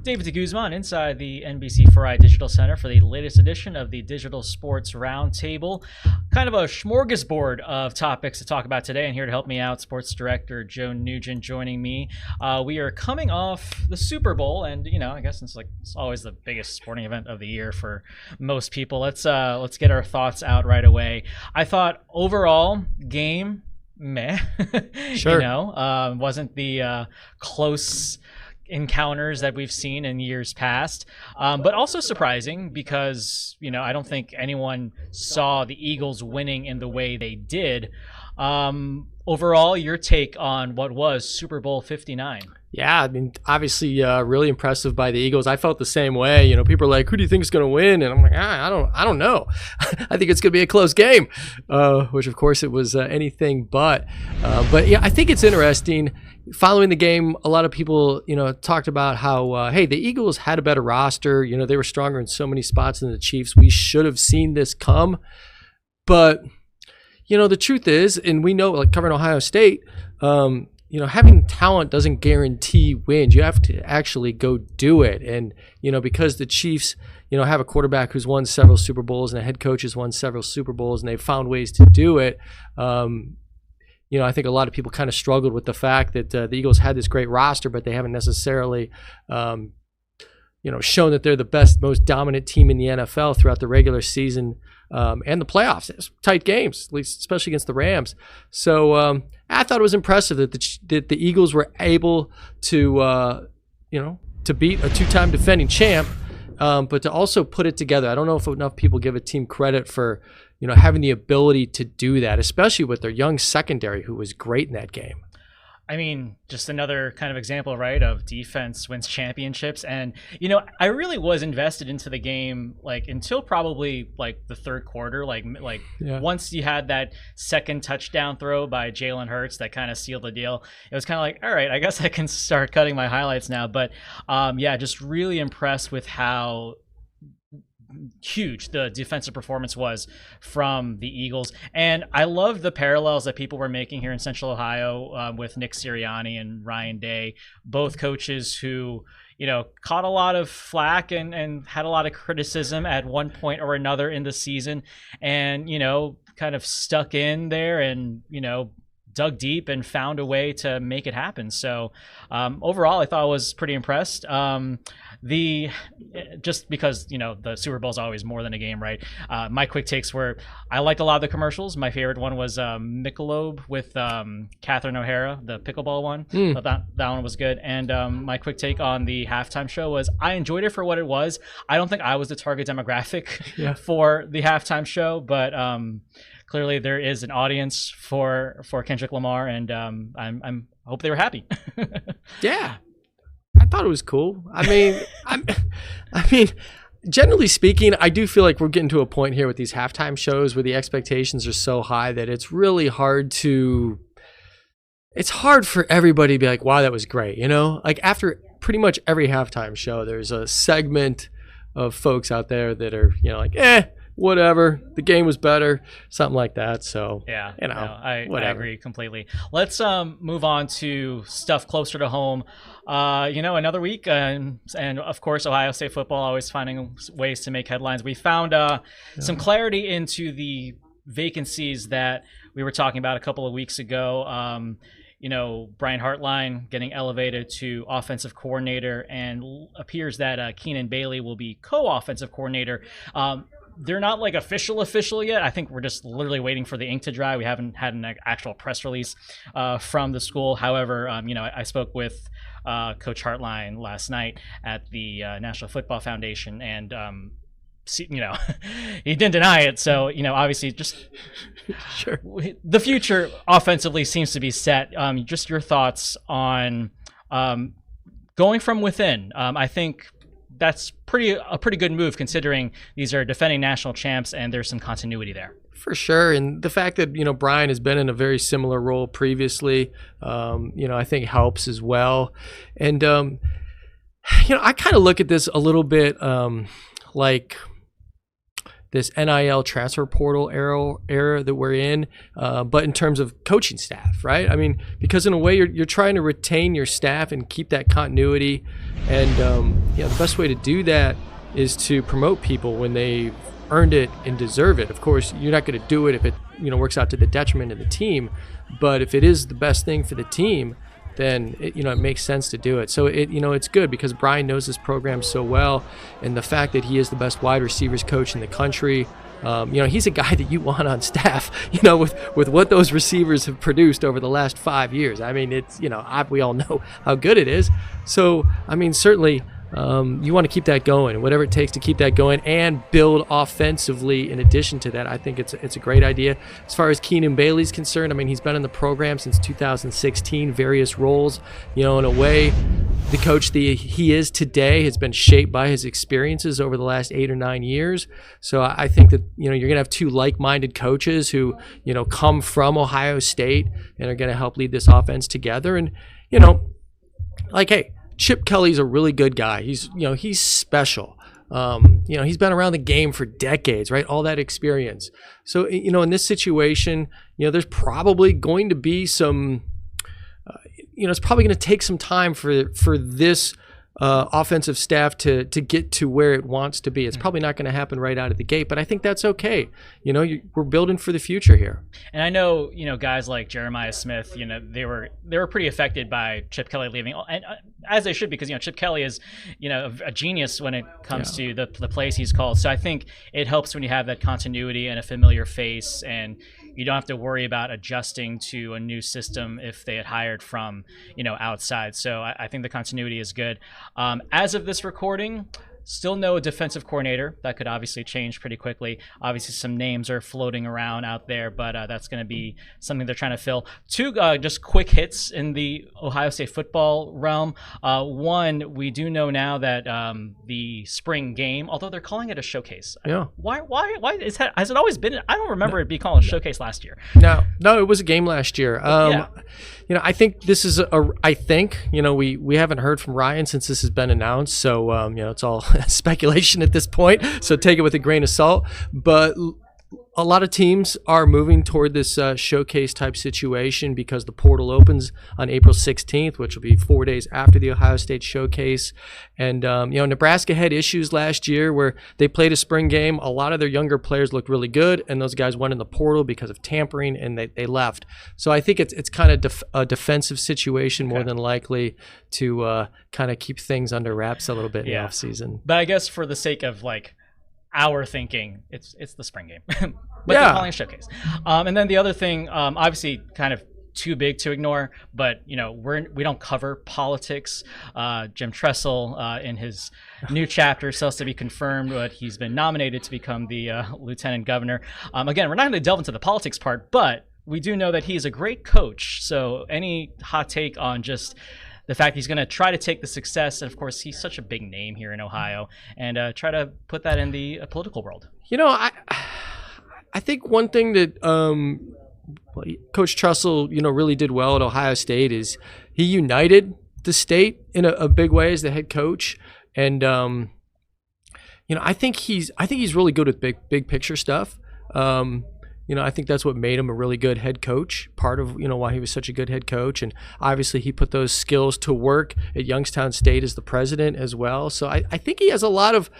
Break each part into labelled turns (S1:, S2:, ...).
S1: David DeGuzman inside the NBC4i Digital Center for the latest edition of the Digital Sports Roundtable. Kind of a smorgasbord of topics to talk about today, and here to help me out, Sports Director Joe Nugent joining me. We are coming off the Super Bowl, and I guess it's always the biggest sporting event of the year for most people. Let's get our thoughts out right away. I thought overall game meh.
S2: Sure.
S1: Wasn't the close encounters that we've seen in years past, but also surprising because I don't think anyone saw the Eagles winning in the way they did. Overall, your take on what was Super Bowl 59?
S2: Yeah, I mean, obviously, really impressive by the Eagles. I felt the same way. People are like, "Who do you think is going to win?" And I'm like, I don't know. I think it's going to be a close game, which of course it was anything but. But yeah, I think it's interesting. Following the game, a lot of people, talked about how, hey, the Eagles had a better roster. They were stronger in so many spots than the Chiefs. We should have seen this come. But, the truth is, and we know, like covering Ohio State, having talent doesn't guarantee wins. You have to actually go do it. And, because the Chiefs, have a quarterback who's won several Super Bowls and a head coach who's won several Super Bowls, and they've found ways to do it. I think a lot of people kind of struggled with the fact that the Eagles had this great roster, but they haven't necessarily, shown that they're the best, most dominant team in the NFL throughout the regular season and the playoffs. It's tight games, at least especially against the Rams. So I thought it was impressive that the Eagles were able to, to beat a two-time defending champ, but to also put it together. I don't know if enough people give a team credit for having the ability to do that, especially with their young secondary who was great in that game.
S1: I mean, just another kind of example, right, of defense wins championships. And, I really was invested into the game, until probably, the third quarter. Yeah. Once you had that second touchdown throw by Jalen Hurts that kind of sealed the deal, it was kind of like, all right, I guess I can start cutting my highlights now. But, just really impressed with how huge the defensive performance was from the Eagles. And I love the parallels that people were making here in Central Ohio with Nick Sirianni and Ryan Day, both coaches who caught a lot of flack and had a lot of criticism at one point or another in the season, and kind of stuck in there and dug deep and found a way to make it happen. So overall, I thought I was pretty impressed. Just because the Super Bowl is always more than a game, right? My quick takes were, I liked a lot of the commercials. My favorite one was Michelob with Catherine O'Hara, the pickleball one. That one was good. And my quick take on the halftime show was, I enjoyed it for what it was. I don't think I was the target demographic for the halftime show, but clearly there is an audience for Kendrick Lamar, and I hope they were happy.
S2: Yeah. I thought it was cool. I mean, generally speaking, I do feel like we're getting to a point here with these halftime shows where the expectations are so high that it's really hard for everybody to be like, wow, that was great. After pretty much every halftime show, there's a segment of folks out there that are, whatever, the game was better, something like that. So
S1: yeah, I agree completely. Let's move on to stuff closer to home. Another week, and of course, Ohio State football always finding ways to make headlines. We found some clarity into the vacancies that we were talking about a couple of weeks ago. Brian Hartline getting elevated to offensive coordinator, and appears that Keenan Bailey will be co-offensive coordinator. They're not official yet. I think we're just literally waiting for the ink to dry. We haven't had an actual press release from the school. However, I spoke with Coach Hartline last night at the National Football Foundation, and he didn't deny it. So obviously, just
S2: sure,
S1: the future offensively seems to be set. Just your thoughts on going from within. I think that's a pretty good move, considering these are defending national champs and there's some continuity there.
S2: For sure. And the fact that, Brian has been in a very similar role previously, I think helps as well. And, I kind of look at this a little bit like, this NIL transfer portal era that we're in, but in terms of coaching staff, right? I mean, because in a way you're trying to retain your staff and keep that continuity, and the best way to do that is to promote people when they've earned it and deserve it. Of course, you're not going to do it if it works out to the detriment of the team, but if it is the best thing for the team, then it makes sense to do it. So it's good because Brian knows this program so well, and the fact that he is the best wide receivers coach in the country, he's a guy that you want on staff, with what those receivers have produced over the last 5 years. I mean, it's, we all know how good it is. So, I mean, certainly you want to keep that going, whatever it takes to keep that going and build offensively in addition to that. I think it's a great idea. As far as Keenan Bailey's concerned, I mean, he's been in the program since 2016, various roles. In a way, the coach he is today has been shaped by his experiences over the last 8 or 9 years. So I think that, you're going to have two like-minded coaches who, come from Ohio State and are going to help lead this offense together. And, hey, Chip Kelly's a really good guy. He's special. He's been around the game for decades, right? All that experience. So, in this situation, there's probably going to be some, it's probably going to take some time for this offensive staff to get to where it wants to be. It's probably not going to happen right out of the gate, but I think that's okay. We're building for the future here.
S1: And I know, guys like Jeremiah Smith, they were pretty affected by Chip Kelly leaving, and as they should, because Chip Kelly is a genius when it comes to the plays he's called. So I think it helps when you have that continuity and a familiar face, and you don't have to worry about adjusting to a new system if they had hired from outside. So I think the continuity is good. As of this recording, still no defensive coordinator. That could obviously change pretty quickly. Obviously, some names are floating around out there, but that's going to be something they're trying to fill. Two just quick hits in the Ohio State football realm. One, we do know now that the spring game, although they're calling it a showcase.
S2: Yeah.
S1: Why is that? Has it always been? I don't remember it being called a showcase last year.
S2: No, it was a game last year. I think this is we haven't heard from Ryan since this has been announced, so it's all speculation at this point, so take it with a grain of salt. But a lot of teams are moving toward this showcase type situation because the portal opens on April 16th, which will be 4 days after the Ohio State showcase. And Nebraska had issues last year where they played a spring game. A lot of their younger players looked really good, and those guys went in the portal because of tampering, and they left. So I think it's kind of a defensive situation more than likely to kind of keep things under wraps a little bit in the offseason.
S1: But I guess for the sake of our thinking, it's the spring game, but they're calling a showcase. And then the other thing, obviously kind of too big to ignore, but we don't cover politics. Jim Tressel in his new chapter still has to be confirmed, but he's been nominated to become the lieutenant governor. Again, we're not going to delve into the politics part, but we do know that he is a great coach. So any hot take on just the fact he's going to try to take the success, and of course he's such a big name here in Ohio, and try to put that in the political world.
S2: I think one thing that Coach Tressel, really did well at Ohio State is he united the state in a big way as the head coach, and I think he's really good with big picture stuff. I think that's what made him a really good head coach, part of, why he was such a good head coach. And obviously he put those skills to work at Youngstown State as the president as well. So I think he has a lot of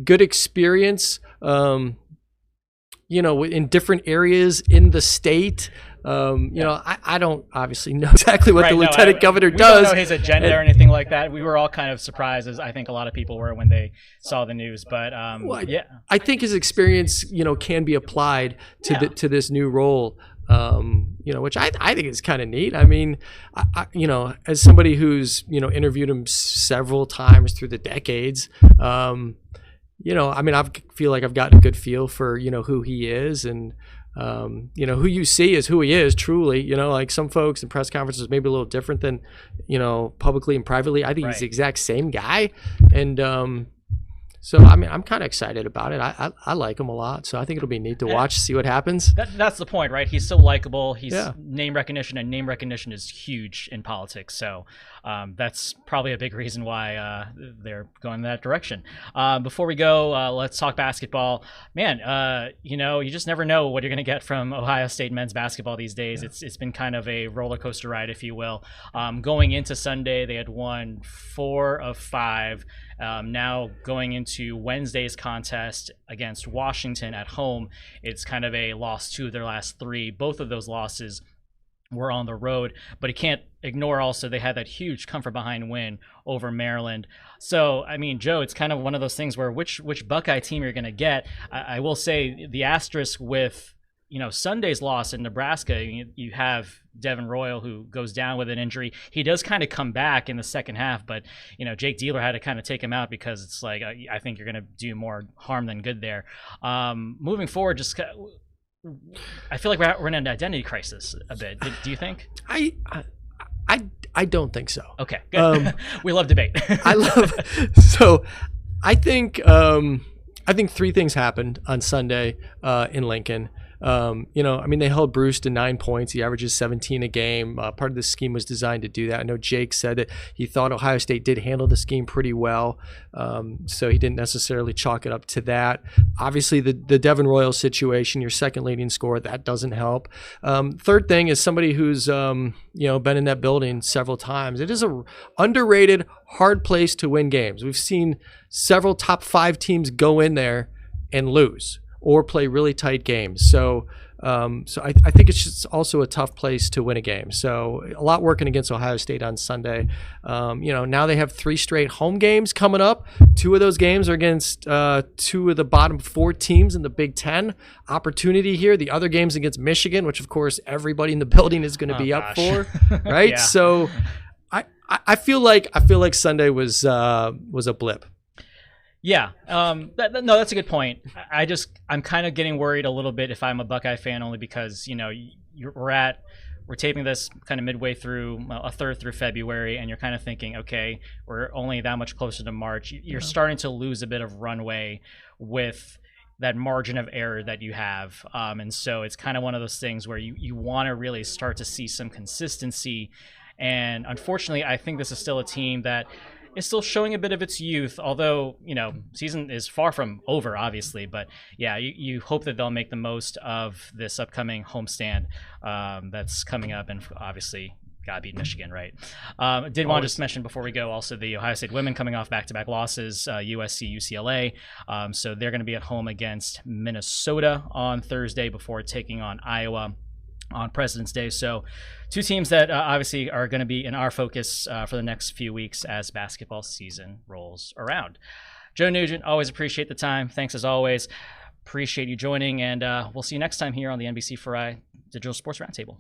S2: good experience, in different areas in the state. I don't obviously know exactly what the lieutenant governor does.
S1: We don't know his agenda or anything like that. We were all kind of surprised, as I think a lot of people were when they saw the news. But
S2: I think his experience, can be applied to this new role. Which I think is kind of neat. I mean, as somebody who's interviewed him several times through the decades. I feel like I've gotten a good feel for, who he is, and, who you see is who he is truly. Like some folks in press conferences maybe a little different than, publicly and privately. I think he's the exact same guy. And, So, I mean, I'm kind of excited about it. I like him a lot. So I think it'll be neat to watch, see what happens.
S1: That's the point, right? He's so likable. He's name recognition, and name recognition is huge in politics. So that's probably a big reason why they're going in that direction. Before we go, let's talk basketball. Man, you just never know what you're going to get from Ohio State men's basketball these days. It's been kind of a roller coaster ride, if you will. Going into Sunday, they had won 4 of 5. Now going into Wednesday's contest against Washington at home, it's kind of a loss 2 of their last 3. Both of those losses were on the road, but you can't ignore also they had that huge comfort behind win over Maryland. So, I mean, Joe, it's kind of one of those things where which Buckeye team you're going to get. I will say the asterisk with Sunday's loss in Nebraska, you have Devin Royal, who goes down with an injury. He does kind of come back in the second half, but Jake Dealer had to kind of take him out because it's like I think you're going to do more harm than good there. Moving forward, I feel like we're in an identity crisis a bit. Do you think?
S2: I don't think so.
S1: Okay, good. We love debate.
S2: I think 3 things happened on Sunday in Lincoln. They held Bruce to 9 points. He averages 17 a game. Part of the scheme was designed to do that. I know Jake said that he thought Ohio State did handle the scheme pretty well, so he didn't necessarily chalk it up to that. Obviously, the Devin Royal situation, your second leading scorer, that doesn't help. Third thing is somebody who's been in that building several times. It is a underrated, hard place to win games. We've seen several top 5 teams go in there and lose, or play really tight games. So I think it's just also a tough place to win a game. So a lot working against Ohio State on Sunday. Now they have 3 straight home games coming up. 2 of those games are against 2 of the bottom 4 teams in the Big Ten. Opportunity here. The other game's against Michigan, which of course everybody in the building is going to be up for, right? Yeah. So I feel like Sunday was a blip.
S1: Yeah, that's a good point. I'm kind of getting worried a little bit if I'm a Buckeye fan, only because we're taping this kind of midway through, a third through February, and you're kind of thinking, okay, we're only that much closer to March. You're starting to lose a bit of runway with that margin of error that you have, and so it's kind of one of those things where you want to really start to see some consistency. And unfortunately, I think this is still a team that is still showing a bit of its youth, although, season is far from over, obviously. But yeah, you hope that they'll make the most of this upcoming homestand that's coming up, and obviously gotta beat Michigan, right? Did want to just mention before we go also the Ohio State women coming off back-to-back losses, USC, UCLA. So they're going to be at home against Minnesota on Thursday before taking on Iowa on President's Day. So 2 teams that obviously are going to be in our focus for the next few weeks as basketball season rolls around. Joe Nugent, always appreciate the time. Thanks as always. Appreciate you joining, and we'll see you next time here on the NBC4i Digital Sports Roundtable.